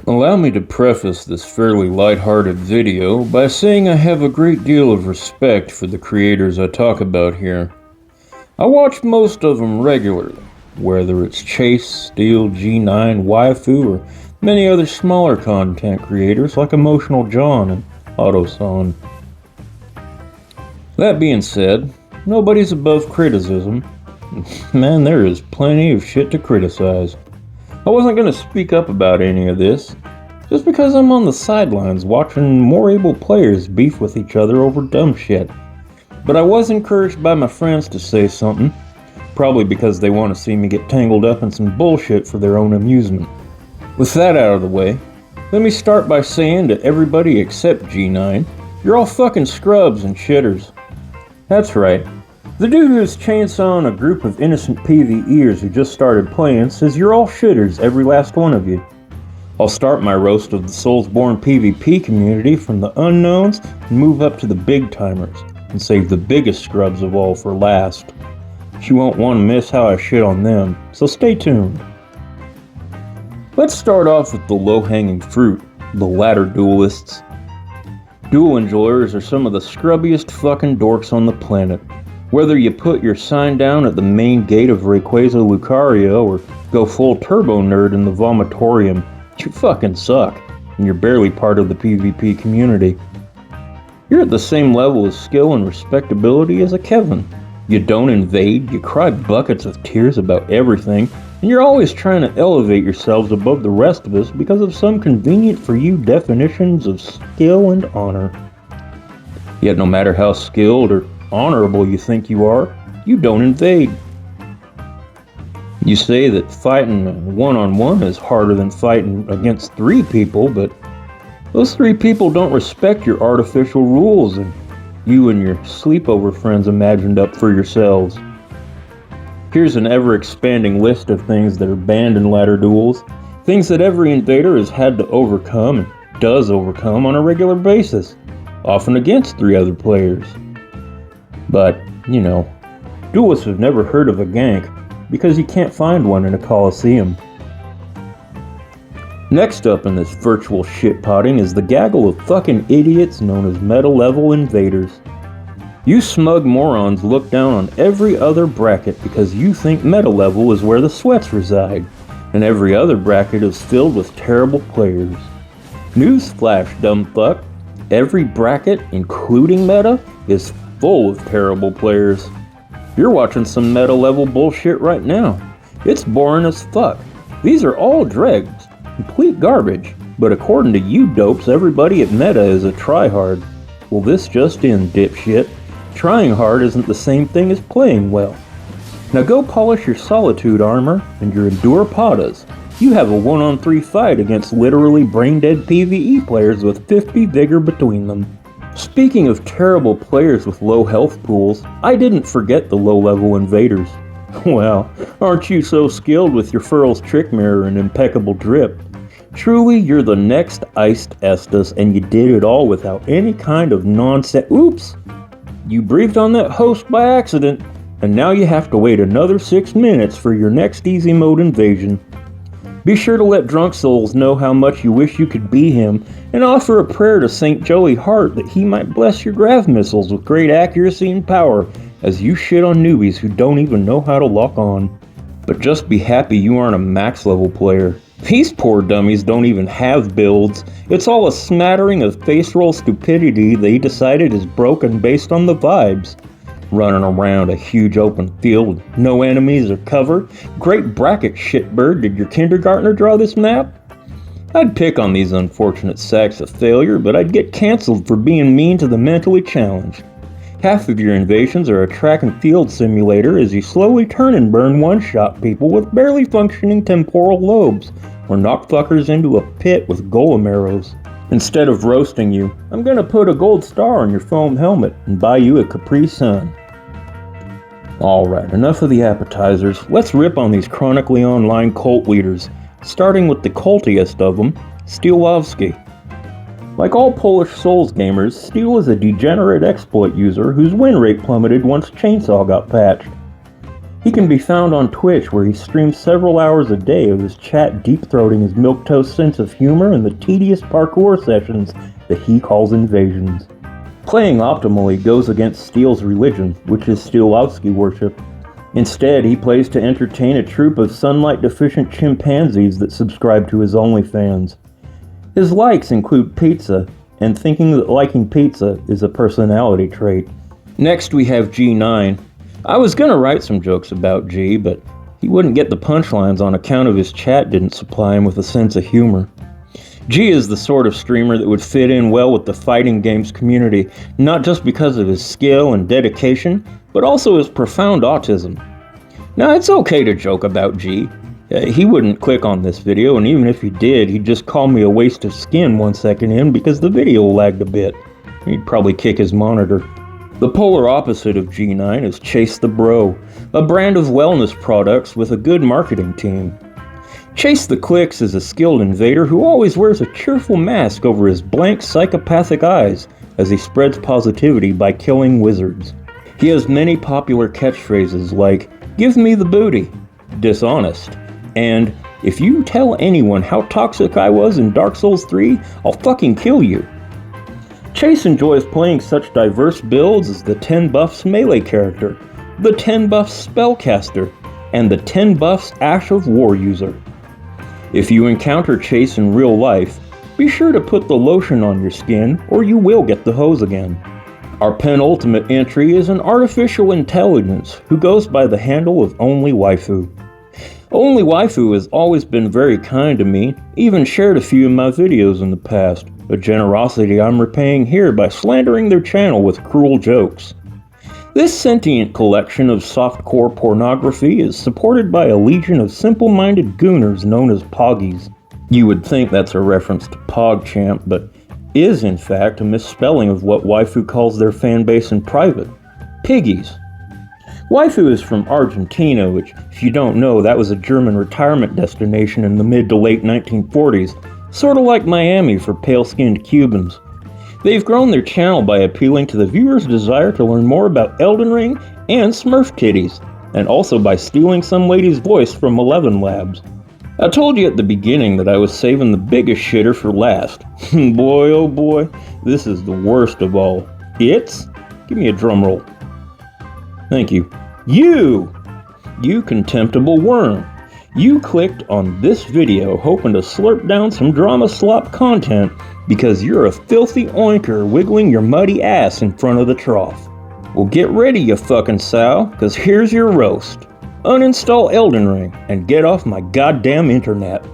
Allow me to preface this fairly lighthearted video by saying I have a great deal of respect for the creators I talk about here. I watch most of them regularly, whether it's Chase, Steel, G9, Waifu, or many other smaller content creators like Emotional John and Autoson. That being said, nobody's above criticism. Man, there is plenty of shit to criticize. I wasn't going to speak up about any of this, just because I'm on the sidelines watching more able players beef with each other over dumb shit. But I was encouraged by my friends to say something, probably because they want to see me get tangled up in some bullshit for their own amusement. With that out of the way, let me start by saying to everybody except G9, you're all fucking scrubs and shitters. That's right. The dude who's chainsawing a group of innocent PvEers who just started playing says you're all shitters, every last one of you. I'll start my roast of the Soulsborne PvP community from the unknowns and move up to the big timers, and save the biggest scrubs of all for last. You won't want to miss how I shit on them, so stay tuned. Let's start off with the low-hanging fruit, the ladder duelists. Duel enjoyers are some of the scrubbiest fucking dorks on the planet. Whether you put your sign down at the main gate of Rayquaza Lucario or go full turbo nerd in the vomitorium, you fucking suck, and you're barely part of the PvP community. You're at the same level of skill and respectability as a Kevin. You don't invade, you cry buckets of tears about everything, and you're always trying to elevate yourselves above the rest of us because of some convenient for you definitions of skill and honor. Yet no matter how skilled or honorable you think you are, you don't invade. You say that fighting one-on-one is harder than fighting against 3 people, but those 3 people don't respect your artificial rules and you and your sleepover friends imagined up for yourselves. Here's an ever-expanding list of things that are banned in ladder duels, things that every invader has had to overcome and does overcome on a regular basis, often against 3 other players. But, duelists have never heard of a gank, because you can't find one in a coliseum. Next up in this virtual shitpotting is the gaggle of fucking idiots known as meta-level invaders. You smug morons look down on every other bracket because you think meta-level is where the sweats reside, and every other bracket is filled with terrible players. Newsflash, dumb fuck, every bracket, including meta, is full of terrible players. You're watching some meta-level bullshit right now. It's boring as fuck. These are all dregs, complete garbage, but according to you dopes, everybody at meta is a tryhard. Well, this just in, dipshit. Trying hard isn't the same thing as playing well. Now go polish your Solitude armor and your Endure Padas. You have a 1-on-3 fight against literally brain-dead PvE players with 50 vigor between them. Speaking of terrible players with low health pools, I didn't forget the low-level invaders. Well, aren't you so skilled with your Furl's Trick Mirror and impeccable drip? Truly, you're the next iced Estus, and you did it all without any kind of nonsense. Oops! You breathed on that host by accident, and now you have to wait another 6 minutes for your next easy mode invasion. Be sure to let Drunk Souls know how much you wish you could be him, and offer a prayer to St. Joey Hart that he might bless your grav missiles with great accuracy and power as you shit on newbies who don't even know how to lock on. But just be happy you aren't a max level player. These poor dummies don't even have builds. It's all a smattering of face roll stupidity they decided is broken based on the vibes. Running around a huge open field with no enemies or cover. Great bracket, shitbird. Did your kindergartner draw this map? I'd pick on these unfortunate sacks of failure, but I'd get cancelled for being mean to the mentally challenged. Half of your invasions are a track and field simulator as you slowly turn and burn one-shot people with barely functioning temporal lobes, or knock fuckers into a pit with golem arrows. Instead of roasting you, I'm gonna put a gold star on your foam helmet and buy you a Capri Sun. Alright, enough of the appetizers. Let's rip on these chronically online cult leaders, starting with the cultiest of them, Steelowski. Like all Polish Souls gamers, Steel is a degenerate exploit user whose win rate plummeted once Chainsaw got patched. He can be found on Twitch, where he streams several hours a day of his chat deep-throating his milquetoast sense of humor and the tedious parkour sessions that he calls invasions. Playing optimally goes against Steele's religion, which is Steelowski worship. Instead, he plays to entertain a troop of sunlight-deficient chimpanzees that subscribe to his OnlyFans. His likes include pizza, and thinking that liking pizza is a personality trait. Next we have G9. I was gonna write some jokes about G, but he wouldn't get the punchlines on account of his chat didn't supply him with a sense of humor. G is the sort of streamer that would fit in well with the fighting games community, not just because of his skill and dedication, but also his profound autism. Now, it's okay to joke about G. He wouldn't click on this video, and even if he did, he'd just call me a waste of skin 1 second in because the video lagged a bit. He'd probably kick his monitor. The polar opposite of G9 is Chase the Bro, a brand of wellness products with a good marketing team. Chase the Clicks is a skilled invader who always wears a cheerful mask over his blank psychopathic eyes as he spreads positivity by killing wizards. He has many popular catchphrases like, "Give me the booty," "Dishonest," and "If you tell anyone how toxic I was in Dark Souls 3, I'll fucking kill you." Chase enjoys playing such diverse builds as the 10 buffs melee character, the 10 buffs spellcaster, and the 10 buffs Ash of War user. If you encounter Chase in real life, be sure to put the lotion on your skin or you will get the hose again. Our penultimate entry is an artificial intelligence who goes by the handle of Only Waifu. Only Waifu has always been very kind to me, even shared a few of my videos in the past, a generosity I'm repaying here by slandering their channel with cruel jokes. This sentient collection of softcore pornography is supported by a legion of simple-minded gooners known as Poggies. You would think that's a reference to PogChamp, but is in fact a misspelling of what Waifu calls their fanbase in private, Piggies. Waifu is from Argentina, which, if you don't know, that was a German retirement destination in the mid to late 1940s, sort of like Miami for pale-skinned Cubans. They've grown their channel by appealing to the viewer's desire to learn more about Elden Ring and Smurf titties, and also by stealing some lady's voice from 11 Labs. I told you at the beginning that I was saving the biggest shitter for last. Boy, oh boy, this is the worst of all. It's? Give me a drum roll. Thank you. You contemptible worm. You clicked on this video hoping to slurp down some drama slop content because you're a filthy oinker wiggling your muddy ass in front of the trough. Well, get ready, you fucking sow, cause here's your roast. Uninstall Elden Ring and get off my goddamn internet.